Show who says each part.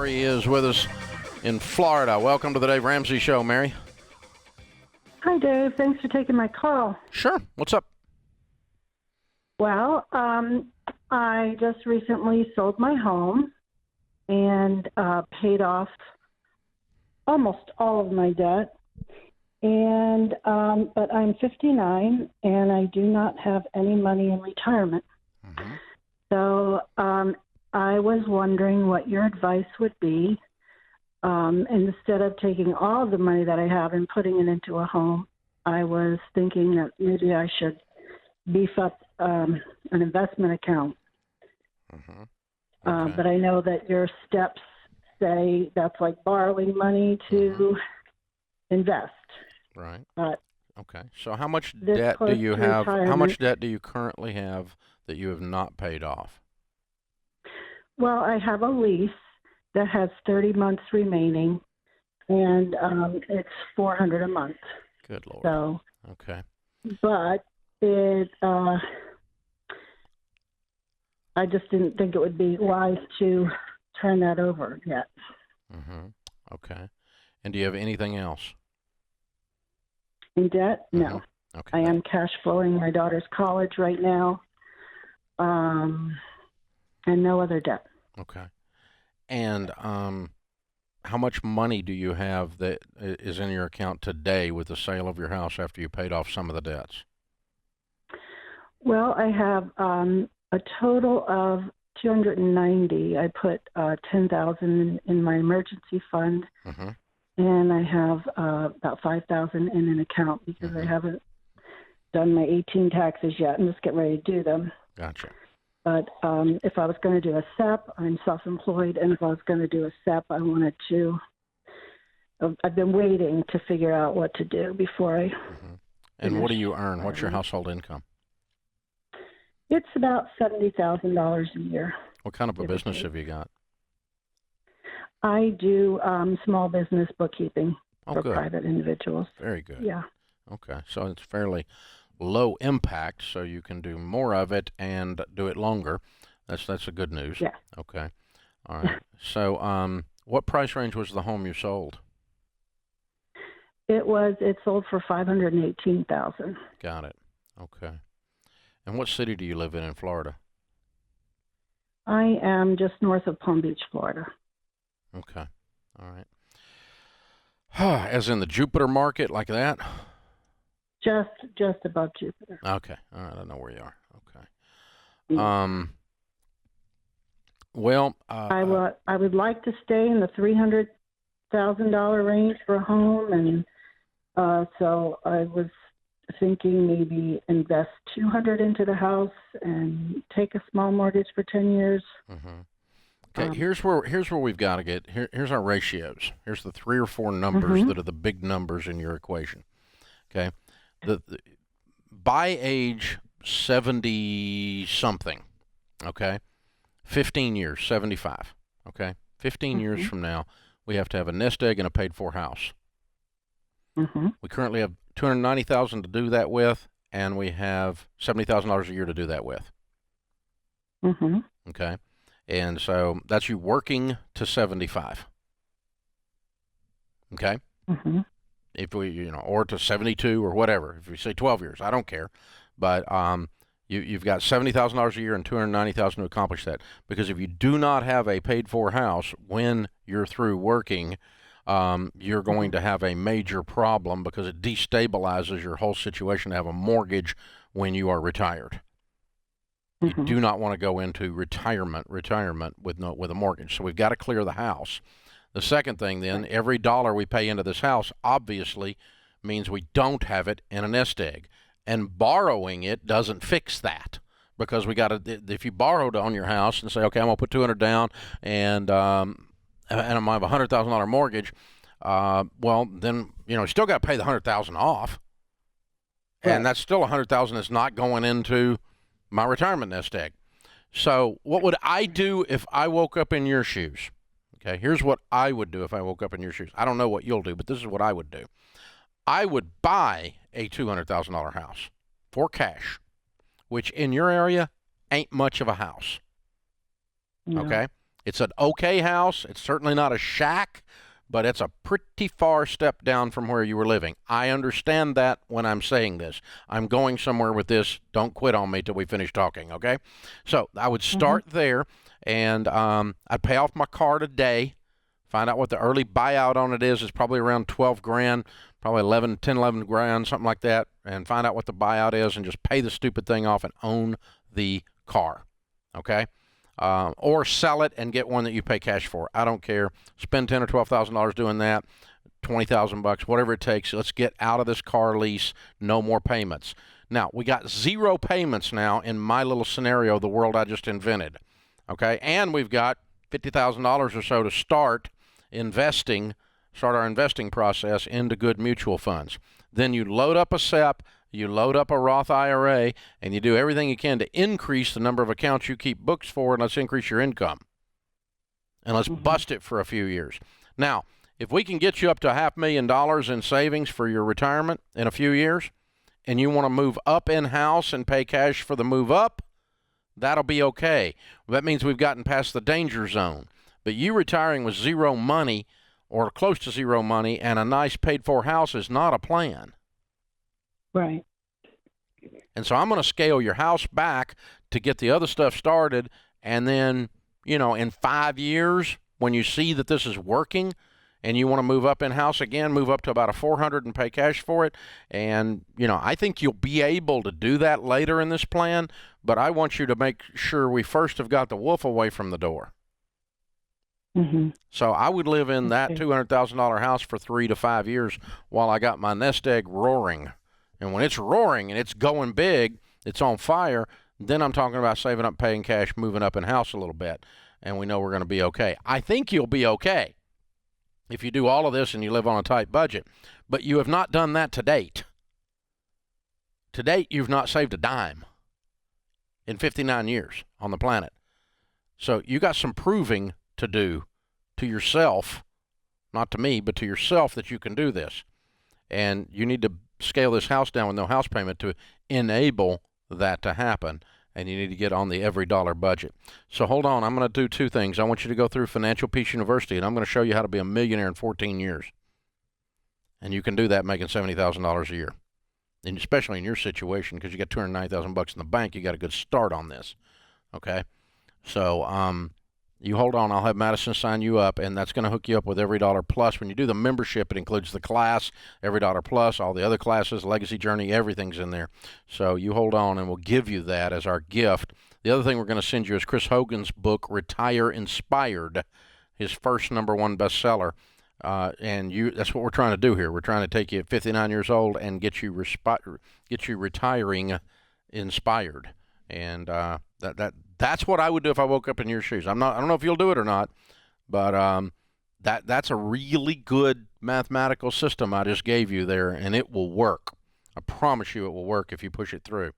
Speaker 1: Mary is with us in Florida. Welcome to the Dave Ramsey Show, Mary.
Speaker 2: Hi, Dave. Thanks for taking my call.
Speaker 1: Sure. What's up?
Speaker 2: Well, I just recently sold my home and paid off almost all of my debt. And but I'm 59 and I do not have any money in retirement.
Speaker 1: Mm-hmm.
Speaker 2: So I was wondering what your advice would be. Instead of taking all of the money that I have and putting it into a home, I was thinking that maybe I should beef up an investment account.
Speaker 1: Mm-hmm. Okay.
Speaker 2: But I know that your steps say that's like borrowing money to invest.
Speaker 1: Right.
Speaker 2: But
Speaker 1: okay. So how much debt do you have? How much debt do you currently have that you have not paid off?
Speaker 2: Well, I have a lease that has 30 months remaining, and it's $400 a month.
Speaker 1: Good Lord.
Speaker 2: So,
Speaker 1: okay.
Speaker 2: But it, I just didn't think it would be wise to turn that over yet.
Speaker 1: Mm-hmm. Okay. And do you have anything else?
Speaker 2: In debt?
Speaker 1: Mm-hmm.
Speaker 2: No.
Speaker 1: Okay.
Speaker 2: I am cash flowing my daughter's college right now, and no other debt.
Speaker 1: Okay. And how much money do you have that is in your account today with the sale of your house after you paid off some of the debts?
Speaker 2: Well, I have a total of 290. I put 10,000 in my emergency fund,
Speaker 1: Mm-hmm.
Speaker 2: and I have about 5,000 in an account because I haven't done my 18 taxes yet. I'm just getting ready to do them.
Speaker 1: Gotcha.
Speaker 2: But if I was going to do a SEP, I'm self-employed, and if I was going to do a SEP, I wanted to. I've been waiting to figure out what to do before I.
Speaker 1: Mm-hmm. And what do you earn? What's your household income?
Speaker 2: It's about $70,000 a year.
Speaker 1: What kind of a business have you got?
Speaker 2: I do small business bookkeeping for
Speaker 1: good.
Speaker 2: private individuals.
Speaker 1: Very good.
Speaker 2: Yeah.
Speaker 1: Okay, so it's fairly low impact, so you can do more of it and do it longer. That's a good news.
Speaker 2: Yeah.
Speaker 1: Okay. All right. So, what price range was the home you sold?
Speaker 2: It sold for $518,000.
Speaker 1: Got it. Okay. And what city do you live in Florida?
Speaker 2: I am just north of Palm Beach, Florida.
Speaker 1: Okay. All right. As in the Jupiter market, like that?
Speaker 2: Just above Jupiter.
Speaker 1: Okay. All right. I know where you are. Okay.
Speaker 2: Yeah.
Speaker 1: Well,
Speaker 2: I would like to stay in the $300,000 range for a home, and so I was thinking maybe invest $200 into the house and take a small mortgage for 10 years.
Speaker 1: Mm-hmm. Okay, here's where we've got to get. Here's our ratios. Here's the 3 or 4 numbers that are the big numbers in your equation. Okay, by age 70 something. Okay, 15 years, 75. Okay, 15 years from now, we have to have a nest egg and a paid-for house.
Speaker 2: Mm-hmm.
Speaker 1: We currently have $290,000 to do that with, and we have $70,000 a year to do that with.
Speaker 2: Mm-hmm.
Speaker 1: Okay, and so that's you working to 75. Okay.
Speaker 2: Mm-hmm.
Speaker 1: If we, or to 72 or whatever. If we say 12 years, I don't care, but you've got $70,000 a year and $290,000 to accomplish that. Because if you do not have a paid-for house when you're through working, you're going to have a major problem because it destabilizes your whole situation to have a mortgage when you are retired. You do not want to go into retirement with a mortgage. So we've got to clear the house. The second thing, then, every dollar we pay into this house obviously means we don't have it in a nest egg, and borrowing it doesn't fix that. Because we got to, if you borrowed on your house and say, okay, I'm gonna put $200 down, and I'm gonna have a $100,000 mortgage, well, then you still got to pay the $100,000 off, and that's still $100,000 that's not going into my retirement nest egg. So, what would I do if I woke up in your shoes? Okay, here's what I would do if I woke up in your shoes. I don't know what you'll do, but this is what I would do. I would buy a $200,000 house for cash, which in your area ain't much of a house.
Speaker 2: No.
Speaker 1: Okay? It's an okay house. It's certainly not a shack, but it's a pretty far step down from where you were living. I understand that when I'm saying this. I'm going somewhere with this. Don't quit on me till we finish talking, okay? So I would
Speaker 2: Mm-hmm.
Speaker 1: start there, and I'd pay off my car today. Find out what the early buyout on it is. It's probably around 12 grand, probably 11 grand, something like that. And find out what the buyout is and just pay the stupid thing off and own the car. Okay? Or sell it and get one that you pay cash for. I don't care. Spend $10,000 or $12,000 doing that. 20,000 bucks, whatever it takes. Let's get out of this car lease. No more payments. Now, we got 0 payments now in my little scenario, the world I just invented. Okay? And we've got $50,000 or so to start our investing process into good mutual funds. Then you load up a SEP, you load up a Roth IRA, and you do everything you can to increase the number of accounts you keep books for, and let's increase your income. And let's bust it for a few years. Now, if we can get you up to $500,000 in savings for your retirement in a few years, and you want to move up in-house and pay cash for the move up, that'll be okay. That means we've gotten past the danger zone. But you retiring with 0 money or close to 0 money and a nice paid-for house is not a plan.
Speaker 2: Right.
Speaker 1: And so I'm going to scale your house back to get the other stuff started. And then, in 5 years, when you see that this is working and you want to move up in-house again, move up to about a 400 and pay cash for it. And, I think you'll be able to do that later in this plan. But I want you to make sure we first have got the wolf away from the door.
Speaker 2: Mm-hmm.
Speaker 1: So I would live in that $200,000 house for 3 to 5 years while I got my nest egg roaring. And when it's roaring and it's going big, it's on fire, then I'm talking about saving up, paying cash, moving up in house a little bit, and we know we're going to be okay. I think you'll be okay if you do all of this and you live on a tight budget. But you have not done that to date. To date, you've not saved a dime in 59 years on the planet. So you got some proving to do to yourself, not to me, but to yourself, that you can do this. And you need to scale this house down with no house payment to enable that to happen. And you need to get on the every dollar budget. So hold on, I'm going to do 2 things. I want you to go through Financial Peace University, and I'm going to show you how to be a millionaire in 14 years. And you can do that making $70,000 a year. And especially in your situation, because you got $290,000 in the bank, you got a good start on this. Okay? So, you hold on. I'll have Madison sign you up, and that's going to hook you up with Every Dollar Plus. When you do the membership, it includes the class, Every Dollar Plus, all the other classes, Legacy Journey, everything's in there. So you hold on, and we'll give you that as our gift. The other thing we're going to send you is Chris Hogan's book, Retire Inspired, his first #1 bestseller. That's what we're trying to do here. We're trying to take you at 59 years old and get you retiring inspired. And that's what I would do if I woke up in your shoes. I don't know if you'll do it or not, but that's a really good mathematical system I just gave you there, and it will work. I promise you it will work if you push it through.